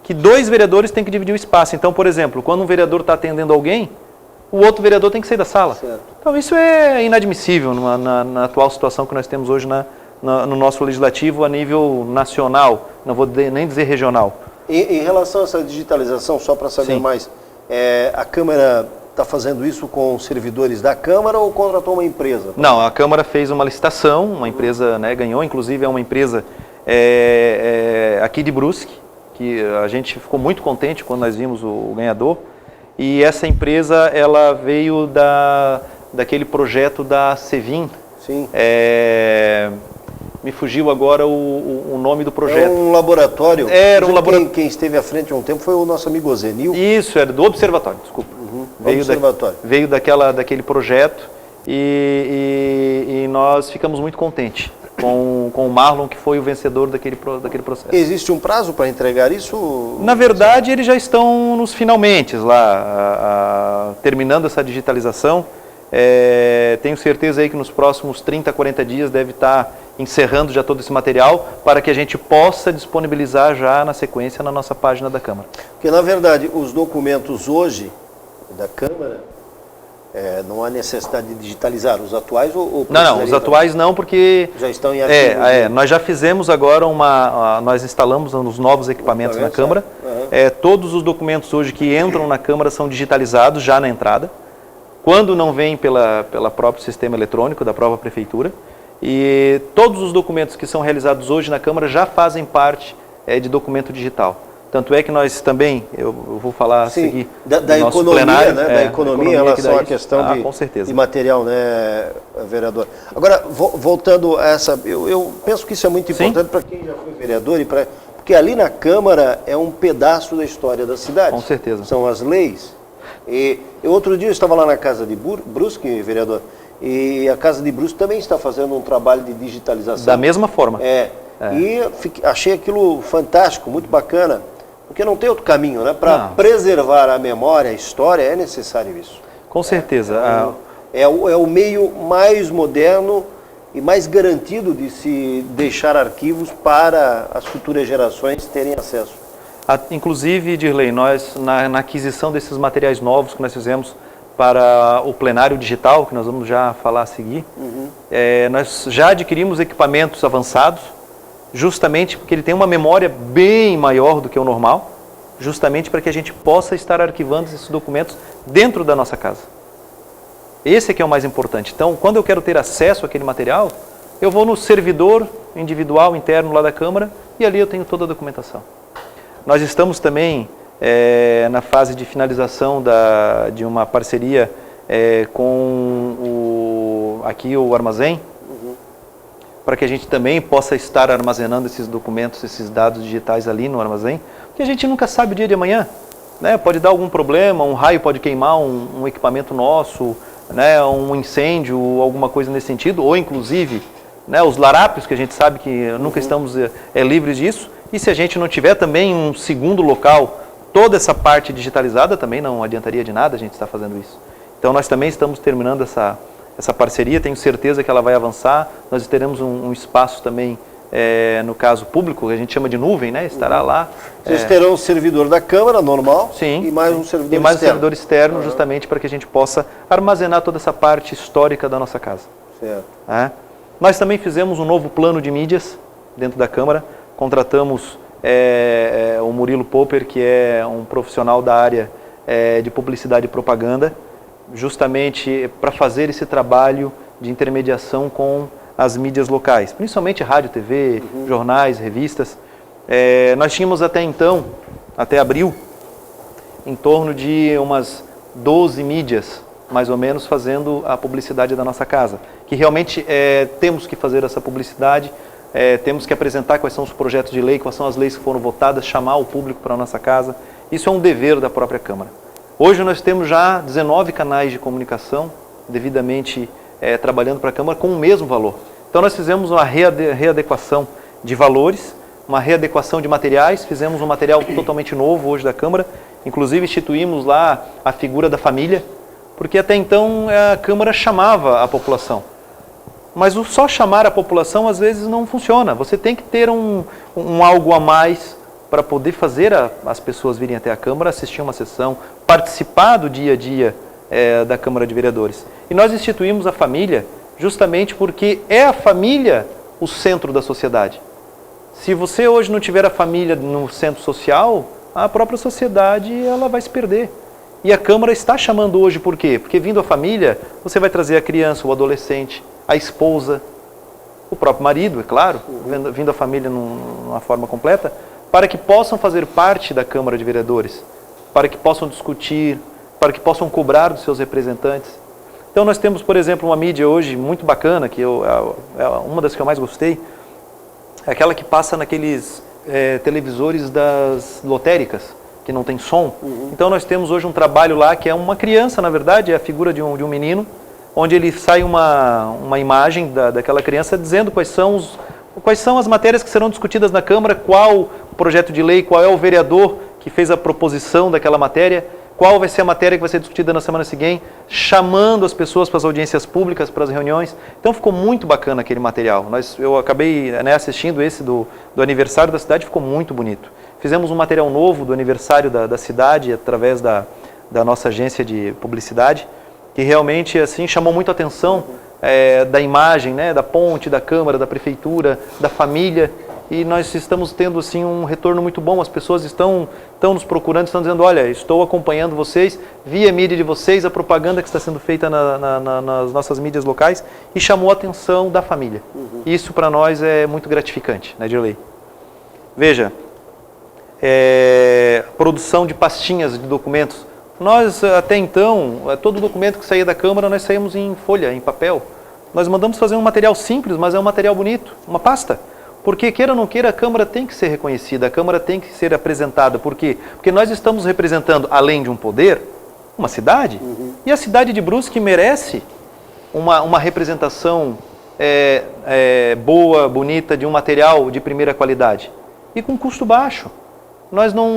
que 2 vereadores têm que dividir o espaço. Então, por exemplo, quando um vereador está atendendo alguém, o outro vereador tem que sair da sala. Certo. Então isso é inadmissível na atual situação que nós temos hoje no nosso legislativo a nível nacional, não vou nem dizer regional. Em relação a essa digitalização, só para saber mais, a Câmara está fazendo isso com servidores da Câmara ou contratou uma empresa? Não, a Câmara fez uma licitação, uma empresa ganhou, inclusive é uma empresa aqui de Brusque, que a gente ficou muito contente quando nós vimos o ganhador, e essa empresa ela veio daquele projeto da Sevin. Sim. Me fugiu agora o nome do projeto. É um laboratório. Era um laboratório. Quem esteve à frente há um tempo foi o nosso amigo Ozenil. Isso, era do Observatório, desculpa. Veio daquele projeto e nós ficamos muito contentes com o Marlon, que foi o vencedor daquele processo. Existe um prazo para entregar isso? Na verdade, eles já estão nos finalmente lá, terminando essa digitalização. Tenho certeza aí que nos próximos 30, 40 dias deve estar encerrando já todo esse material para que a gente possa disponibilizar já na sequência na nossa página da Câmara. Porque, na verdade, os documentos hoje da Câmara, não há necessidade de digitalizar os atuais ou Não, os atuais não, porque já estão em arquivo. Nós já fizemos agora nós instalamos nos novos equipamentos na Câmara. Todos os documentos hoje que entram na Câmara são digitalizados já na entrada, quando não vem pela próprio sistema eletrônico da própria Prefeitura. E todos os documentos que são realizados hoje na Câmara já fazem parte de documento digital. Tanto é que nós também, eu vou falar a seguir da nosso economia, plenário, da economia em relação à questão de material, né, vereador? Agora, voltando a essa, eu penso que isso é muito importante para quem já foi vereador, porque ali na Câmara é um pedaço da história da cidade. Com certeza. São as leis. E outro dia eu estava lá na Casa de Brusque, vereador, e a Casa de Brusque também está fazendo um trabalho de digitalização. Da mesma forma. E achei aquilo fantástico, muito bacana, porque não tem outro caminho, né? Para preservar a memória, a história, é necessário isso. Com certeza. É o meio mais moderno e mais garantido de se deixar arquivos para as futuras gerações terem acesso. Inclusive, Dirley, nós, na aquisição desses materiais novos que nós fizemos para o plenário digital, que nós vamos já falar a seguir, nós já adquirimos equipamentos avançados, justamente porque ele tem uma memória bem maior do que o normal, justamente para que a gente possa estar arquivando esses documentos dentro da nossa casa. Esse é que é o mais importante. Então, quando eu quero ter acesso àquele material, eu vou no servidor individual interno lá da Câmara e ali eu tenho toda a documentação. Nós estamos também na fase de finalização de uma parceria com aqui o armazém, para que a gente também possa estar armazenando esses documentos, esses dados digitais ali no armazém, porque a gente nunca sabe o dia de amanhã, né? Pode dar algum problema, um raio pode queimar um equipamento nosso, né? Um incêndio, alguma coisa nesse sentido, ou inclusive, né, os larápios, que a gente sabe que nunca estamos livres disso, e se a gente não tiver também um segundo local, toda essa parte digitalizada também não adiantaria de nada a gente estar fazendo isso. Então nós também estamos terminando essa parceria, tenho certeza que ela vai avançar, nós teremos um espaço também, no caso público, que a gente chama de nuvem, né? Estará lá. Vocês terão um servidor da Câmara, normal, sim, e mais um servidor externo. E mais um servidor externo, justamente para que a gente possa armazenar toda essa parte histórica da nossa casa. Certo. Nós também fizemos um novo plano de mídias dentro da Câmara, contratamos o Murilo Popper, que é um profissional da área de publicidade e propaganda, justamente para fazer esse trabalho de intermediação com as mídias locais, principalmente rádio, TV, jornais, revistas. Nós tínhamos até então, até abril, em torno de umas 12 mídias, mais ou menos, fazendo a publicidade da nossa casa. Que realmente temos que fazer essa publicidade, temos que apresentar quais são os projetos de lei, quais são as leis que foram votadas, chamar o público para a nossa casa. Isso é um dever da própria Câmara. Hoje nós temos já 19 canais de comunicação devidamente trabalhando para a Câmara com o mesmo valor. Então nós fizemos uma readequação de valores, uma readequação de materiais, fizemos um material totalmente novo hoje da Câmara, inclusive instituímos lá a figura da família, porque até então a Câmara chamava a população. Mas o só chamar a população às vezes não funciona, você tem que ter um algo a mais para poder fazer as pessoas virem até a Câmara, assistir uma sessão, participar do dia a dia da Câmara de Vereadores. E nós instituímos a família justamente porque é a família o centro da sociedade. Se você hoje não tiver a família no centro social, a própria sociedade ela vai se perder. E a Câmara está chamando hoje por quê? Porque vindo a família, você vai trazer a criança, o adolescente, a esposa, o próprio marido, é claro, vindo a família numa forma completa, para que possam fazer parte da Câmara de Vereadores, para que possam discutir, para que possam cobrar dos seus representantes. Então nós temos, por exemplo, uma mídia hoje muito bacana, que é uma das que eu mais gostei, é aquela que passa naqueles televisores das lotéricas, que não tem som. Então nós temos hoje um trabalho lá que é uma criança, na verdade, é a figura de um menino, onde ele sai uma imagem daquela criança dizendo quais são as matérias que serão discutidas na Câmara, qual o projeto de lei, qual é o vereador que fez a proposição daquela matéria, qual vai ser a matéria que vai ser discutida na semana seguinte, chamando as pessoas para as audiências públicas, para as reuniões. Então ficou muito bacana aquele material. Eu acabei assistindo esse do aniversário da cidade, ficou muito bonito. Fizemos um material novo do aniversário da cidade, através da nossa agência de publicidade, que realmente assim, chamou muito a atenção da imagem, né, da ponte, da Câmara, da Prefeitura, da família. E nós estamos tendo assim, um retorno muito bom. As pessoas estão nos procurando, estão dizendo, olha, estou acompanhando vocês, vi a mídia de vocês, a propaganda que está sendo feita nas nossas mídias locais, e chamou a atenção da família. Isso para nós é muito gratificante, né, Dirley? Veja, produção de pastinhas de documentos. Nós, até então, todo documento que saía da Câmara, nós saímos em folha, em papel. Nós mandamos fazer um material simples, mas é um material bonito, uma pasta. Porque, queira ou não queira, a Câmara tem que ser reconhecida, a Câmara tem que ser apresentada. Por quê? Porque nós estamos representando, além de um poder, uma cidade. E a cidade de Brusque merece uma representação boa, bonita, de um material de primeira qualidade. E com custo baixo. Nós não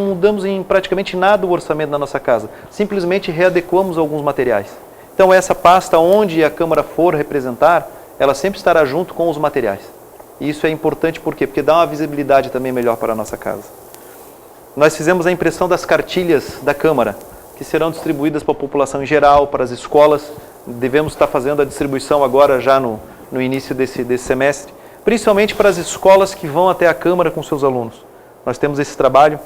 mudamos em praticamente nada o orçamento da nossa casa. Simplesmente readequamos alguns materiais. Então essa pasta, onde a Câmara for representar, ela sempre estará junto com os materiais. E isso é importante por quê? Porque dá uma visibilidade também melhor para a nossa casa. Nós fizemos a impressão das cartilhas da Câmara, que serão distribuídas para a população em geral, para as escolas. Devemos estar fazendo a distribuição agora já no início desse semestre, principalmente para as escolas que vão até a Câmara com seus alunos. Nós temos esse trabalho,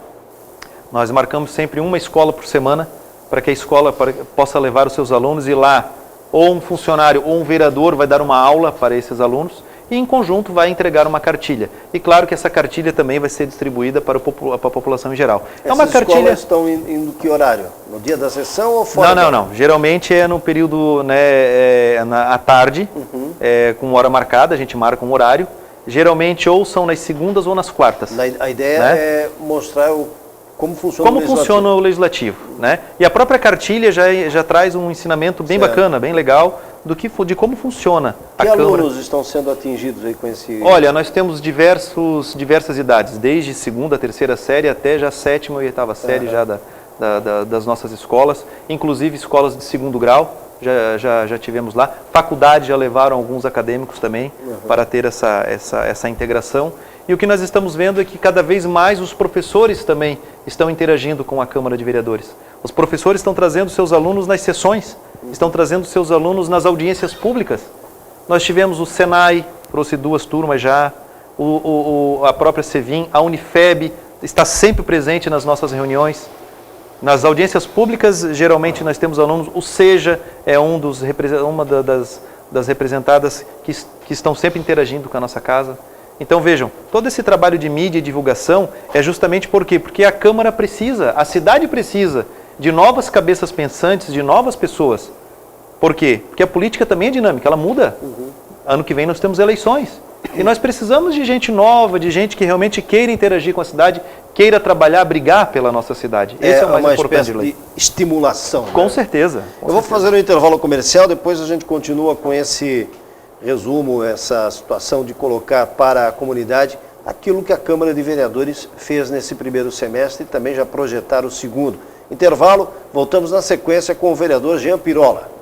nós marcamos sempre uma escola por semana, para que a escola possa levar os seus alunos, e lá ou um funcionário ou um vereador vai dar uma aula para esses alunos, e em conjunto vai entregar uma cartilha. E claro que essa cartilha também vai ser distribuída para a população em geral. Essas escolas estão indo que horário? No dia da sessão ou fora? Não. Geralmente é no período, à tarde, com hora marcada, a gente marca um horário. Geralmente ou são nas segundas ou nas quartas. A ideia é mostrar como funciona o legislativo. Né? E a própria cartilha já traz um ensinamento bem bacana, bem legal, de como funciona a Câmara. Que alunos estão sendo atingidos aí com esse... Olha, nós temos diversas idades, desde segunda, terceira série até já sétima e oitava série já das nossas escolas, inclusive escolas de segundo grau, já tivemos lá. Faculdade já levaram alguns acadêmicos também para ter essa integração. E o que nós estamos vendo é que cada vez mais os professores também estão interagindo com a Câmara de Vereadores. Os professores estão trazendo seus alunos nas sessões, estão trazendo seus alunos nas audiências públicas. Nós tivemos o Senai, trouxe 2 turmas já, a própria Sevim, a Unifeb está sempre presente nas nossas reuniões. Nas audiências públicas, geralmente nós temos alunos, o SEJA é uma das representadas que estão sempre interagindo com a nossa casa. Então vejam, todo esse trabalho de mídia e divulgação é justamente por quê? Porque a Câmara precisa, a cidade precisa de novas cabeças pensantes, de novas pessoas. Por quê? Porque a política também é dinâmica, ela muda. Ano que vem nós temos eleições. E nós precisamos de gente nova, de gente que realmente queira interagir com a cidade, queira trabalhar, brigar pela nossa cidade. Esse é o mais importante. Uma espécie de estimulação. Com certeza. Eu vou fazer um intervalo comercial, depois a gente continua com esse resumo, essa situação de colocar para a comunidade aquilo que a Câmara de Vereadores fez nesse primeiro semestre e também já projetar o segundo. Intervalo, voltamos na sequência com o vereador Jean Pirola.